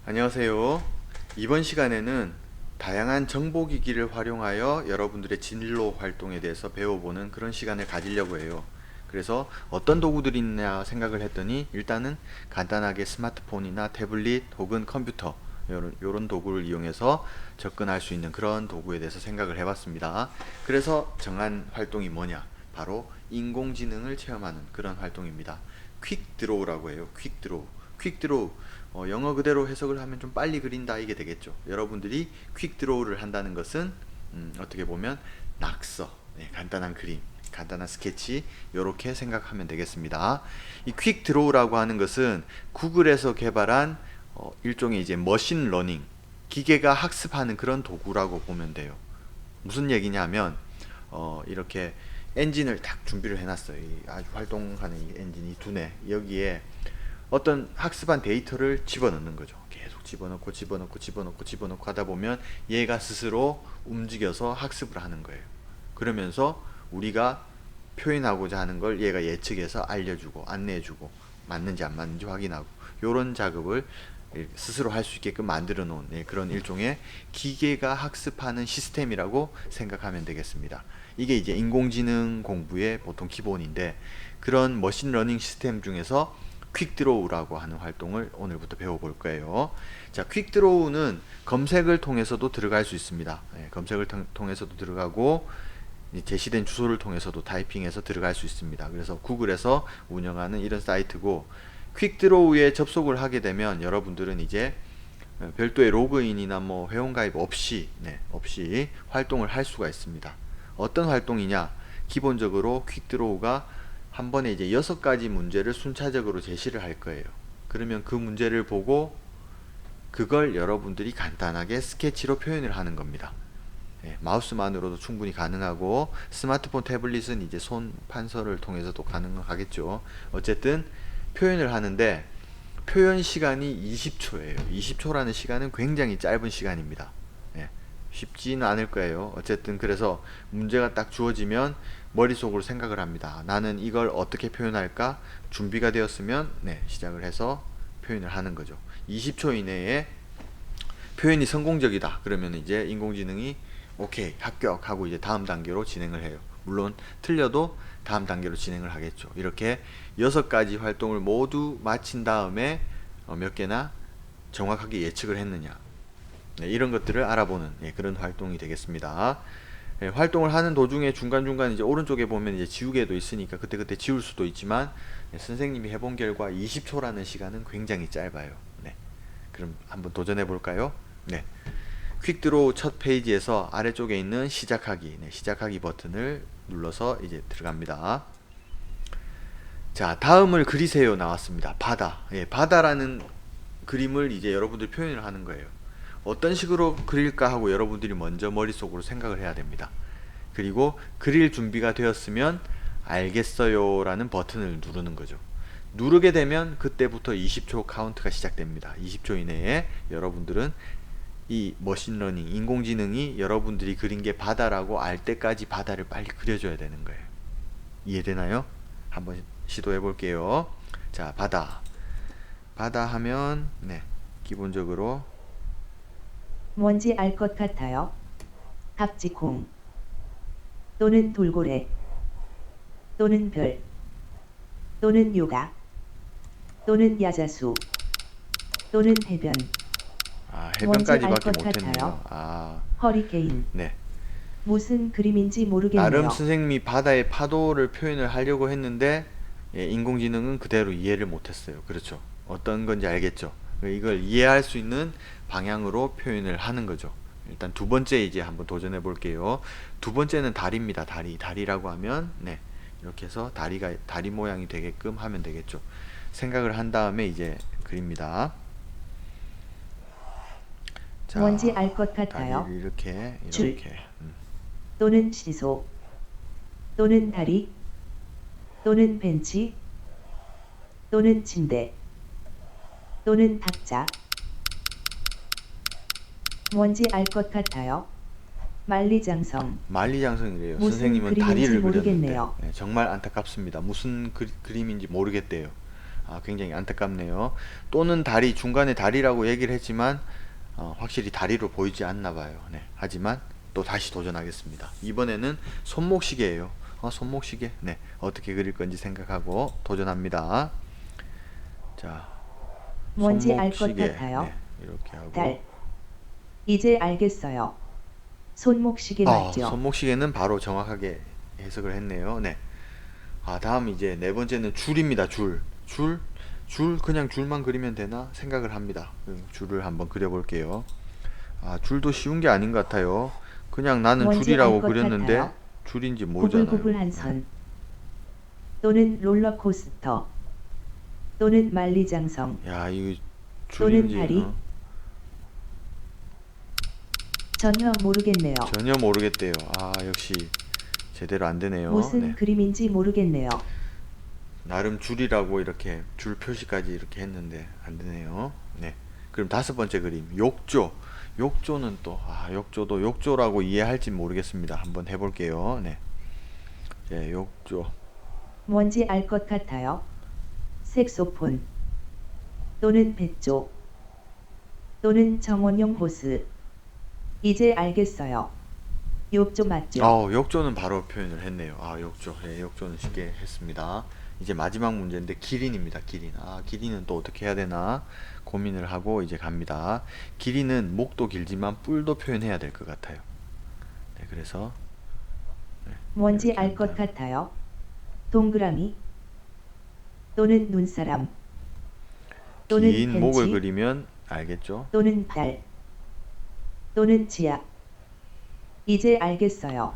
안녕하세요. 이번 시간에는 다양한 정보기기를 활용하여 여러분들의 진로 활동에 대해서 배워보는 그런 시간을 가지려고 해요. 그래서 어떤 도구들이 있냐 생각을 했더니 일단은 간단하게 스마트폰이나 태블릿 혹은 컴퓨터 요런 도구를 이용해서 접근할 수 있는 그런 도구에 대해서 생각을 해봤습니다. 그래서 정한 활동이 뭐냐? 바로 인공지능을 체험하는 그런 활동입니다. 퀵 드로우라고 해요. 퀵 드로우. 퀵 드로우 영어 그대로 해석을 하면 좀 빨리 그린다 이게 되겠죠. 여러분들이 퀵 드로우를 한다는 것은 어떻게 보면 낙서, 간단한 그림, 간단한 스케치 이렇게 생각하면 되겠습니다. 이 퀵 드로우라고 하는 것은 구글에서 개발한 일종의 이제 머신 러닝, 기계가 학습하는 그런 도구라고 보면 돼요. 무슨 얘기냐면 이렇게 엔진을 딱 준비를 해놨어요. 이 아주 활동하는 이 엔진이 두뇌 여기에 어떤 학습한 데이터를 집어넣는 거죠. 계속 집어넣고 집어넣고 집어넣고 집어넣고 하다 보면 얘가 스스로 움직여서 학습을 하는 거예요. 그러면서 우리가 표현하고자 하는 걸 얘가 예측해서 알려주고 안내해주고 맞는지 안 맞는지 확인하고 이런 작업을 스스로 할 수 있게끔 만들어 놓은 그런 일종의 기계가 학습하는 시스템이라고 생각하면 되겠습니다. 이게 이제 인공지능 공부의 보통 기본인데 그런 머신러닝 시스템 중에서 퀵드로우라고 하는 활동을 오늘부터 배워볼 거예요. 자, 퀵드로우는 검색을 통해서도 들어갈 수 있습니다. 검색을 통해서도 들어가고 제시된 주소를 통해서도 타이핑해서 들어갈 수 있습니다. 그래서 구글에서 운영하는 이런 사이트고 퀵드로우에 접속을 하게 되면 여러분들은 이제 별도의 로그인이나 뭐 회원가입 없이 활동을 할 수가 있습니다. 어떤 활동이냐? 기본적으로 퀵드로우가 한 번에 이제 6가지 문제를 순차적으로 제시를 할 거예요. 그러면 그 문제를 보고 그걸 여러분들이 간단하게 스케치로 표현을 하는 겁니다. 마우스만으로도 충분히 가능하고 스마트폰 태블릿은 이제 손 판서를 통해서도 가능하겠죠. 어쨌든 표현을 하는데 표현 시간이 20초예요. 20초라는 시간은 굉장히 짧은 시간입니다. 쉽지는 않을 거예요. 어쨌든 그래서 문제가 딱 주어지면 머릿속으로 생각을 합니다. 나는 이걸 어떻게 표현할까? 준비가 되었으면 시작을 해서 표현을 하는 거죠. 20초 이내에 표현이 성공적이다. 그러면 이제 인공지능이 오케이 합격하고 이제 다음 단계로 진행을 해요. 물론 틀려도 다음 단계로 진행을 하겠죠. 이렇게 6가지 활동을 모두 마친 다음에 몇 개나 정확하게 예측을 했느냐 이런 것들을 알아보는 그런 활동이 되겠습니다. 활동을 하는 도중에 중간중간 이제 오른쪽에 보면 이제 지우개도 있으니까 그때그때 지울 수도 있지만 선생님이 해본 결과 20초라는 시간은 굉장히 짧아요. 그럼 한번 도전해 볼까요? 퀵드로우 첫 페이지에서 아래쪽에 있는 시작하기, 시작하기 버튼을 눌러서 이제 들어갑니다. 자, 다음을 그리세요 나왔습니다. 바다. 바다라는 그림을 이제 여러분들 표현을 하는 거예요. 어떤 식으로 그릴까 하고 여러분들이 먼저 머릿속으로 생각을 해야 됩니다. 그리고 그릴 준비가 되었으면 알겠어요 라는 버튼을 누르는 거죠. 누르게 되면 그때부터 20초 카운트가 시작됩니다. 20초 이내에 여러분들은 이 머신러닝, 인공지능이 여러분들이 그린 게 바다라고 알 때까지 바다를 빨리 그려줘야 되는 거예요. 이해되나요? 한번 시도해 볼게요. 자, 바다. 바다 하면 기본적으로 뭔지 알 것 같아요. 갑지콩 또는 돌고래 또는 별 또는 요가 또는 야자수 또는 해변 뭔지 알 해변까지밖에 것 못했네요. 같아요. 허리케인 네. 무슨 그림인지 모르겠네요. 나름 선생님이 바다의 파도를 표현을 하려고 했는데 인공지능은 그대로 이해를 못했어요. 그렇죠. 어떤 건지 알겠죠. 이걸 이해할 수 있는 방향으로 표현을 하는 거죠. 일단 두 번째 이제 한번 도전해 볼게요. 두 번째는 다리입니다. 다리라고 하면 이렇게 해서 다리 모양이 되게끔 하면 되겠죠. 생각을 한 다음에 이제 그립니다. 자, 뭔지 알 것 같아요. 다리를 이렇게 또는 시소 또는 다리 또는 벤치 또는 침대 또는 탁자 뭔지 알 것 같아요. 만리장성이래요. 무슨 선생님은 그림인지 다리를 모르겠네요. 그렸는데 정말 안타깝습니다. 무슨 그림인지 모르겠대요. 굉장히 안타깝네요. 또는 다리, 중간에 다리라고 얘기를 했지만 확실히 다리로 보이지 않나 봐요. 네. 하지만 또 다시 도전하겠습니다. 이번에는 손목시계예요. 손목시계. 네. 어떻게 그릴 건지 생각하고 도전합니다. 자, 뭔지 알 것 손목시계. 같아요. 네. 이렇게 하고. 달. 이제 알겠어요. 손목시계 맞죠? 손목시계는 바로 정확하게 해석을 했네요. 네. 다음 이제 네 번째는 줄입니다. 줄 그냥 줄만 그리면 되나 생각을 합니다. 줄을 한번 그려볼게요. 줄도 쉬운 게 아닌 것 같아요. 그냥 나는 뭔지 줄이라고 알 것 그렸는데 같아요. 줄인지 모르잖아요. 구불구불한 선. 또는 롤러코스터. 또는 만리장성. 야, 이거 또는 줄인지 다리. 전혀 모르겠네요. 전혀 모르겠대요. 역시 제대로 안 되네요. 무슨 네. 그림인지 모르겠네요. 나름 줄이라고 이렇게 줄 표시까지 이렇게 했는데 안 되네요. 네. 그럼 다섯 번째 그림 욕조. 욕조는 또 욕조도 욕조라고 이해할지 모르겠습니다. 한번 해볼게요. 네. 욕조. 뭔지 알 것 같아요. 색소폰. 또는 배조. 또는 정원용 호스. 이제 알겠어요. 욕조 맞죠? 욕조는 바로 표현을 했네요. 욕조. 욕조는 쉽게 했습니다. 이제 마지막 문제인데 기린입니다. 기린. 기린은 또 어떻게 해야 되나 고민을 하고 이제 갑니다. 기린은 목도 길지만 뿔도 표현해야 될 것 같아요. 네, 그래서 뭔지 이렇게 알 것 한다. 같아요. 동그라미. 또는 눈사람. 또는 긴 목을 벤치. 그리면 알겠죠? 또는 발. 또는 지압. 이제 알겠어요.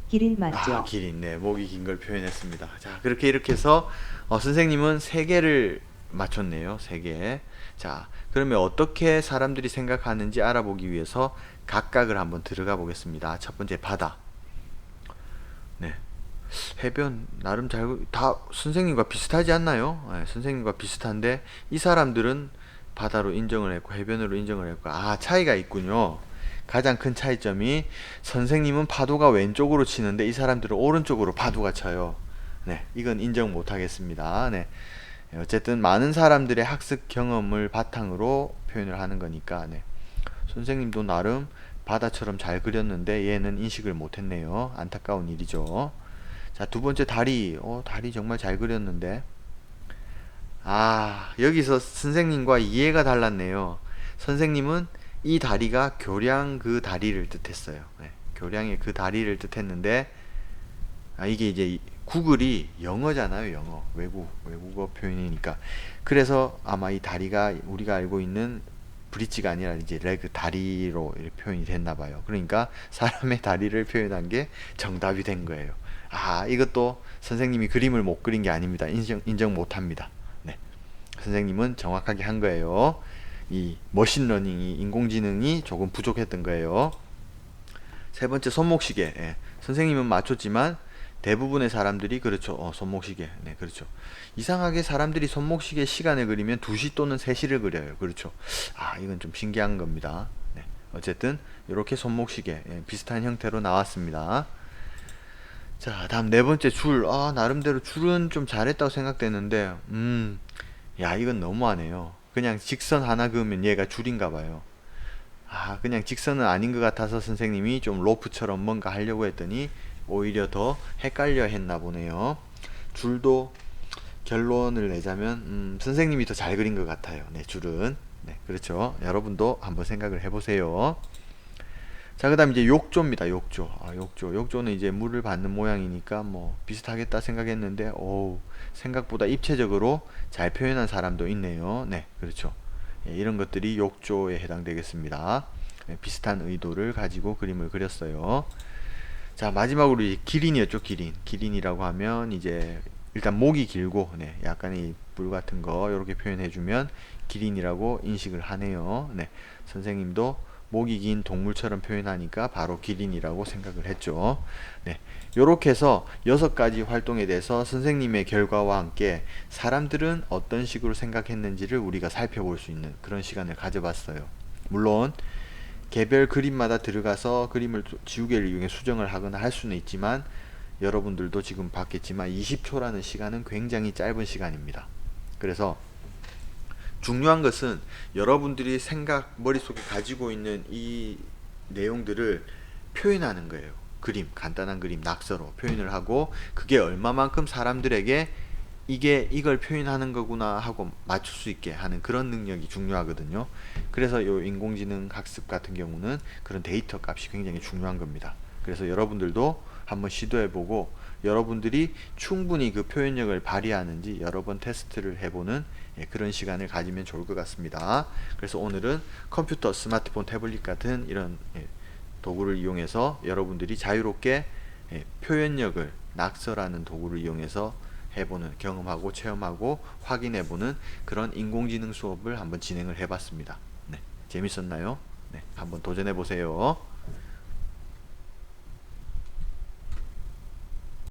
기린 맞죠? 기린. 네, 목이 긴 걸 표현했습니다. 자, 그렇게 이렇게 해서 선생님은 세 개를 맞췄네요. 세 개. 자, 그러면 어떻게 사람들이 생각하는지 알아보기 위해서 각각을 한번 들어가 보겠습니다. 첫 번째 바다. 네. 해변 나름 다 선생님과 비슷하지 않나요? 네, 선생님과 비슷한데 이 사람들은 바다로 인정을 했고 해변으로 인정을 했고 차이가 있군요. 가장 큰 차이점이 선생님은 파도가 왼쪽으로 치는데 이 사람들은 오른쪽으로 파도가 쳐요. 네, 이건 인정 못 하겠습니다. 네. 어쨌든 많은 사람들의 학습 경험을 바탕으로 표현을 하는 거니까 네. 선생님도 나름 바다처럼 잘 그렸는데 얘는 인식을 못 했네요. 안타까운 일이죠. 자, 두 번째 다리. 다리 정말 잘 그렸는데 여기서 선생님과 이해가 달랐네요. 선생님은 이 다리가 교량 그 다리를 뜻했어요. 네, 교량의 그 다리를 뜻했는데 이게 이제 구글이 영어잖아요. 영어. 외국어 표현이니까. 그래서 아마 이 다리가 우리가 알고 있는 브릿지가 아니라 이제 레그 다리로 이렇게 표현이 됐나 봐요. 그러니까 사람의 다리를 표현한 게 정답이 된 거예요. 이것도 선생님이 그림을 못 그린 게 아닙니다. 인정 못 합니다. 네. 선생님은 정확하게 한 거예요. 이 머신러닝이 인공지능이 조금 부족했던 거예요. 세 번째 손목시계. 선생님은 맞췄지만 대부분의 사람들이 그렇죠. 손목시계. 네, 그렇죠. 이상하게 사람들이 손목시계 시간을 그리면 2시 또는 3시를 그려요. 그렇죠. 이건 좀 신기한 겁니다. 네. 어쨌든 이렇게 손목시계 비슷한 형태로 나왔습니다. 자, 다음 네 번째 줄. 나름대로 줄은 좀 잘했다고 생각되는데 이건 너무하네요. 그냥 직선 하나 그으면 얘가 줄인가 봐요. 그냥 직선은 아닌 것 같아서 선생님이 좀 로프처럼 뭔가 하려고 했더니 오히려 더 헷갈려 했나 보네요. 줄도 결론을 내자면 선생님이 더 잘 그린 것 같아요. 네, 줄은. 네, 그렇죠. 여러분도 한번 생각을 해보세요. 자, 그 다음 이제 욕조입니다. 욕조. 욕조는 이제 물을 받는 모양이니까 뭐 비슷하겠다 생각했는데 생각보다 입체적으로 잘 표현한 사람도 있네요. 네, 그렇죠. 이런 것들이 욕조에 해당되겠습니다. 비슷한 의도를 가지고 그림을 그렸어요. 자, 마지막으로 이제 기린이었죠. 기린이라고 하면 이제 일단 목이 길고 약간 이 뿔 같은 거 이렇게 표현해주면 기린이라고 인식을 하네요. 네, 선생님도 목이 긴 동물처럼 표현하니까 바로 기린이라고 생각을 했죠. 네, 요렇게 해서 6가지 활동에 대해서 선생님의 결과와 함께 사람들은 어떤 식으로 생각했는지를 우리가 살펴볼 수 있는 그런 시간을 가져봤어요. 물론 개별 그림마다 들어가서 그림을 지우개를 이용해 수정을 하거나 할 수는 있지만 여러분들도 지금 봤겠지만 20초라는 시간은 굉장히 짧은 시간입니다. 그래서 중요한 것은 여러분들이 머릿속에 가지고 있는 이 내용들을 표현하는 거예요. 그림, 간단한 그림, 낙서로 표현을 하고 그게 얼마만큼 사람들에게 이걸 표현하는 거구나 하고 맞출 수 있게 하는 그런 능력이 중요하거든요. 그래서 요 인공지능 학습 같은 경우는 그런 데이터 값이 굉장히 중요한 겁니다. 그래서 여러분들도 한번 시도해보고 여러분들이 충분히 그 표현력을 발휘하는지 여러 번 테스트를 해보는 그런 시간을 가지면 좋을 것 같습니다. 그래서 오늘은 컴퓨터, 스마트폰, 태블릿 같은 이런 도구를 이용해서 여러분들이 자유롭게 표현력을 낙서라는 도구를 이용해서 해보는, 경험하고 체험하고 확인해보는 그런 인공지능 수업을 한번 진행을 해봤습니다. 네, 재밌었나요? 네, 한번 도전해보세요.